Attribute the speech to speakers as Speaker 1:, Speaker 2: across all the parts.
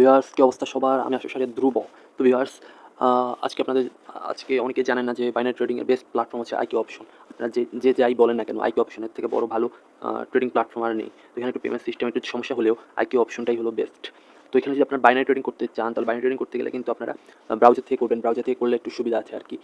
Speaker 1: Viewers কি অবস্থা সবার? আমি আসলে ধ্রুব। তো ভিউয়ার্স আজকে অনেকে জানেন না যে বাইনারি ট্রেডিং এর বেস্ট প্ল্যাটফর্ম হচ্ছে আইকিউ অপশন। আপনারা যে যাই বলেন না কেন আইকিউ অপশনের থেকে বড় ভালো ট্রেডিং প্ল্যাটফর্ম আর নেই। তো এখানে একটু পেমেন্ট সিস্টেম একটু সমস্যা হলেও আইকিউ অপশনটাই হলো বেস্ট। তো এখানে যদি আপনারা বাইনারি ট্রেডিং করতে চান তাহলে বাইনারি ট্রেডিং করতে গেলে কিন্তু আপনারা ব্রাউজার থেকে করবেন। ব্রাউজার থেকে করলে একটু সুবিধা আছে আরকি।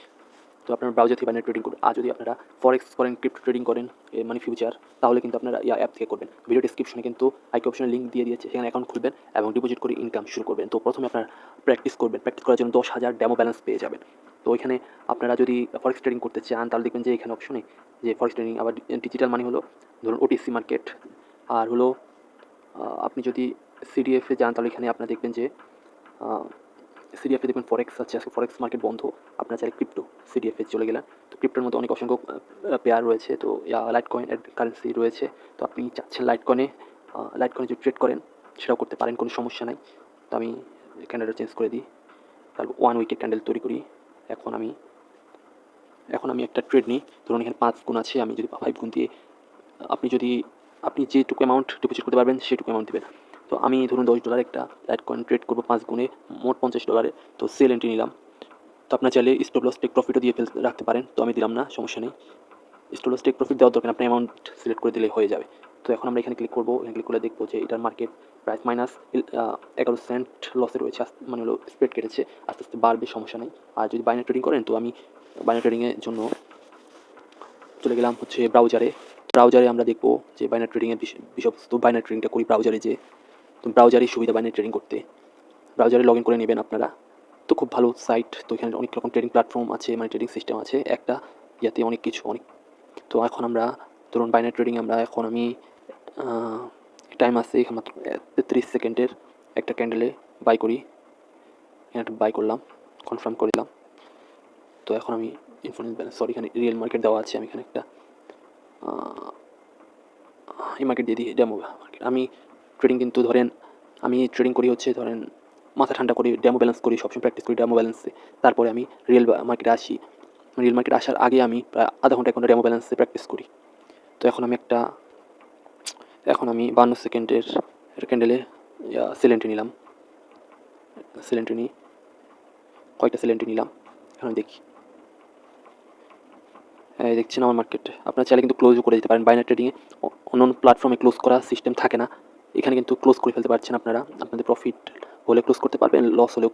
Speaker 1: তো আপনারা ব্রাউজার থেকে বাইনারি ট্রেডিং করুন। আর যদি আপনারা ফরেক্স করেন, ক্রিপ্টো ট্রেডিং করেন, মানে ফিউচার, তাহলে কিন্তু আপনারা অ্যাপ থেকে করবেন। ভিডিও ডেসক্রিপশনে কিন্তু আইকিউ অপশনের লিঙ্ক দিয়ে দিয়েছে, সেখানে অ্যাকাউন্ট খুলবেন এবং ডিপোজিট করে ইনকাম শুরু করবেন। তো প্রথমে আপনারা প্র্যাকটিস করবেন। প্র্যাকটিস করার জন্য 10,000 ডেমো ব্যালেন্স পেয়ে যাবেন। তো ওইখানে আপনারা যদি ফরেক্স ট্রেডিং করতে চান তাহলে দেখবেন যে এখানে অপশনে যে ফরেক্স ট্রেডিং আবার ডিজিটাল মানি হলো ধরুন ওটিসি মার্কেট, আর হলো আপনি যদি সিডিএফে যান তাহলে এখানে আপনারা দেখবেন যে সিডিএফে দেখবেন ফরেক্স আছে, আজকে ফরেক্স মার্কেট বন্ধ। আপনারা চাইলে ক্রিপ্টো সিডিএফে চলে গেলেন। তো ক্রিপ্টোর মধ্যে অনেক অসংখ্য পেয়ার রয়েছে, তো লাইট কয়েন কারেন্সি রয়েছে। তো আপনি চাচ্ছেন লাইট কয়েনে যদি ট্রেড করেন সেটাও করতে পারেন, কোনো সমস্যা নাই। তো আমি ক্যান্ডেলটা চেঞ্জ করে দিই, তারপর 1 উইকের ক্যান্ডেল তৈরি করি। এখন আমি একটা ট্রেড নিই। ধরুন এখানে 5 গুণ আছে, আমি যদি 5 গুণ দিয়ে আপনি যেটুকু অ্যামাউন্ট ডিপোজিট করতে পারবেন সেটুকু অ্যামাউন্ট দেবেন। তো আমি ধরুন $10 একটা লাইট কয়েন ট্রেড করবো 5 গুণে, মোট $50। তো সেল এন্ট্রি নিলাম। তো আপনার চাইলে স্টপ লস টেক প্রফিটও দিয়ে রাখতে পারেন, তো আমি দিলাম না, সমস্যা নেই। স্টপ লস টেক প্রফিট দেওয়ার দরকার, আপনি অ্যামাউন্ট সিলেক্ট করে দিলে হয়ে যাবে। তো এখন আমরা এখানে ক্লিক করবো, এখানে ক্লিক করলে দেখবো যে এটার মার্কেট প্রাইস -11 সেন্ট লসে রয়েছে, মানে হলো স্প্রেড কেটেছে, আস্তে আস্তে বাড়বে, সমস্যা নেই। আর যদি বাইনারি ট্রেডিং করেন তো আমি বাইনারি ট্রেডিংয়ের জন্য চলে গেলাম হচ্ছে ব্রাউজারে আমরা দেখবো যে বাইনারি ট্রেডিংয়ের বিষয়বস্তু। বাইনারি ট্রেডিংটা করি ব্রাউজারে, যে তো ব্রাউজারই সুবিধা বাইনারি ট্রেডিং করতে। ব্রাউজারে লগ ইন করে নেবেন আপনারা। তো খুব ভালো সাইট, তো এখানে অনেক রকম ট্রেডিং প্ল্যাটফর্ম আছে, মানে ট্রেডিং সিস্টেম আছে একটা ইয়াতে, অনেক কিছু অনেক। তো এখন আমরা ধরুন বাইনারি ট্রেডিং আমি টাইম আছে এখানে মাত্র 30 সেকেন্ডের একটা ক্যান্ডেলে বাই করি। এখানে একটা বাই করলাম, কনফার্ম করে দিলাম। তো এখন আমি ইনফ্লুয়েন্স ব্যালেন্স, এখানে রিয়েল মার্কেট দেওয়া আছে, আমি এখানে একটা এই মার্কেট দিয়ে দিই, ডেমো মার্কেট। আমি ট্রেডিং করি হচ্ছে ধরেন মাথা ঠান্ডা করি, ডেমো ব্যালেন্স করি, সবসময় প্র্যাকটিস করি ডেমো ব্যালেন্সে। তারপরে আমি রিয়েল মার্কেটে আসি। রিয়েল মার্কেটে আসার আগে আমি প্রায় আধা ঘন্টা 1 ঘন্টা ডেমো ব্যালেন্সে প্র্যাকটিস করি। তো এখন আমি 52 সেকেন্ডের ক্যান্ডেলে সেল এন্ট্রি নিলাম। কয়েকটা সেল এন্ট্রি নিলাম, এখন দেখি। দেখছেন আমার মার্কেট। আপনারা চাইলে কিন্তু ক্লোজও করে দিতে পারেন। বাইনারি ট্রেডিংয়ে অন্য প্ল্যাটফর্মে ক্লোজ করা সিস্টেম থাকে না, এখানে কিন্তু ক্লোজ করে ফেলতে পারছেন আপনারা। আপনাদের প্রফিট হলে ক্লোজ করতে পারবেন, লস হলেও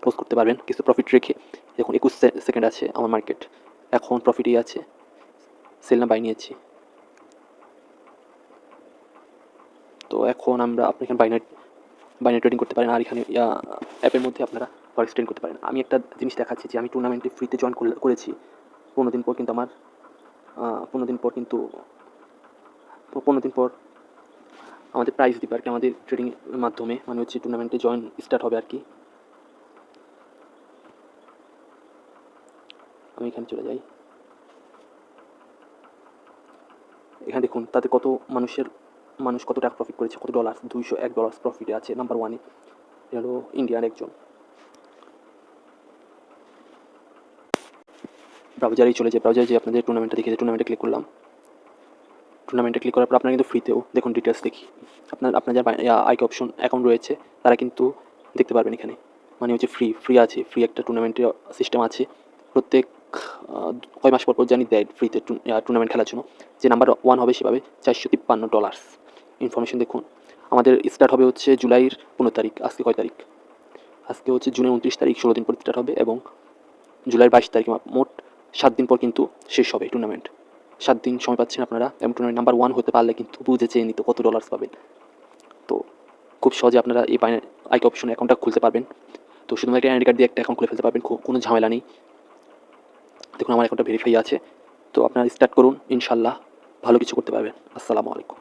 Speaker 1: ক্লোজ করতে পারবেন কিছু প্রফিট রেখে। দেখুন 21 সেকেন্ড আছে আমার মার্কেট, এখন প্রফিটেই আছে, সেল না বাই নিয়েছি। তো এখন আপনি এখানে বাইনারি ট্রেডিং করতে পারেন, আর এখানে অ্যাপের মধ্যে আপনারা ফরেক্স ট্রেডিং করতে পারেন। আমি একটা জিনিস দেখাচ্ছি যে আমি টুর্নামেন্টে ফ্রিতে জয়েন করেছি। 15 দিন পর কিন্তু 15 দিন পর আমাদের প্রাইজ দিবে আর কি, আমাদের ট্রেডিংয়ের মাধ্যমে, মানে হচ্ছে টুর্নামেন্টে জয়েন স্টার্ট হবে আর কি। আমি এখানে চলে যাই, এখানে দেখুন তাতে মানুষ কত টাকা প্রফিট করেছে, কত ডলার, $201 প্রফিটে আছে নাম্বার 1-এ। এটা হলো ইন্ডিয়ার একজন। ব্রাউজারেই চলে যায়, ব্রাউজারে যে আপনাদের টুর্নামেন্টটা দেখেছে, টুর্নামেন্টে ক্লিক করলাম। টুর্নামেন্টে ক্লিক করার পর আপনারা কিন্তু ফ্রিতেও দেখুন ডিটেলস দেখি, আপনার যারা আইকিউ অপশন অ্যাকাউন্ট রয়েছে তারা কিন্তু দেখতে পারবেন এখানে, মানে হচ্ছে ফ্রি আছে, ফ্রি একটা টুর্নামেন্টের সিস্টেম আছে। প্রত্যেক কয় মাস পর জানি দেয় ফ্রিতে টুর্নামেন্ট খেলার জন্য। যে নাম্বার 1 হবে সেভাবে $453। ইনফরমেশন দেখুন, আমাদের স্টার্ট হবে হচ্ছে জুলাইয়ের 15 তারিখ। আজকে কয় তারিখ? আজকে হচ্ছে জুনের 29 তারিখ, 16 দিন পর স্টার্ট হবে, এবং জুলাইয়ের 22 তারিখ, মোট 7 দিন পর কিন্তু শেষ হবে টুর্নামেন্ট। 7 দিন সময় পাচ্ছেন আপনারা, এবং টুর্নামেন্ট নাম্বার 1 হতে পারলে কিন্তু বুঝে চেয়ে নিত কত ডলার্স পাবেন। তো খুব সহজে আপনারা এই আইকিউ অপশন অ্যাকাউন্টটা খুলতে পারবেন। তো শুধুমাত্র একটা আইডি কার্ড দিয়ে একটা অ্যাকাউন্ট খুলে ফেলতে পারবেন, কোনো ঝামেলা নেই। দেখুন আমার অ্যাকাউন্টটা ভেরিফাই আছে। তো আপনারা স্টার্ট করুন, ইনশাল্লাহ ভালো কিছু করতে পারবেন। আসসালামু আলাইকুম।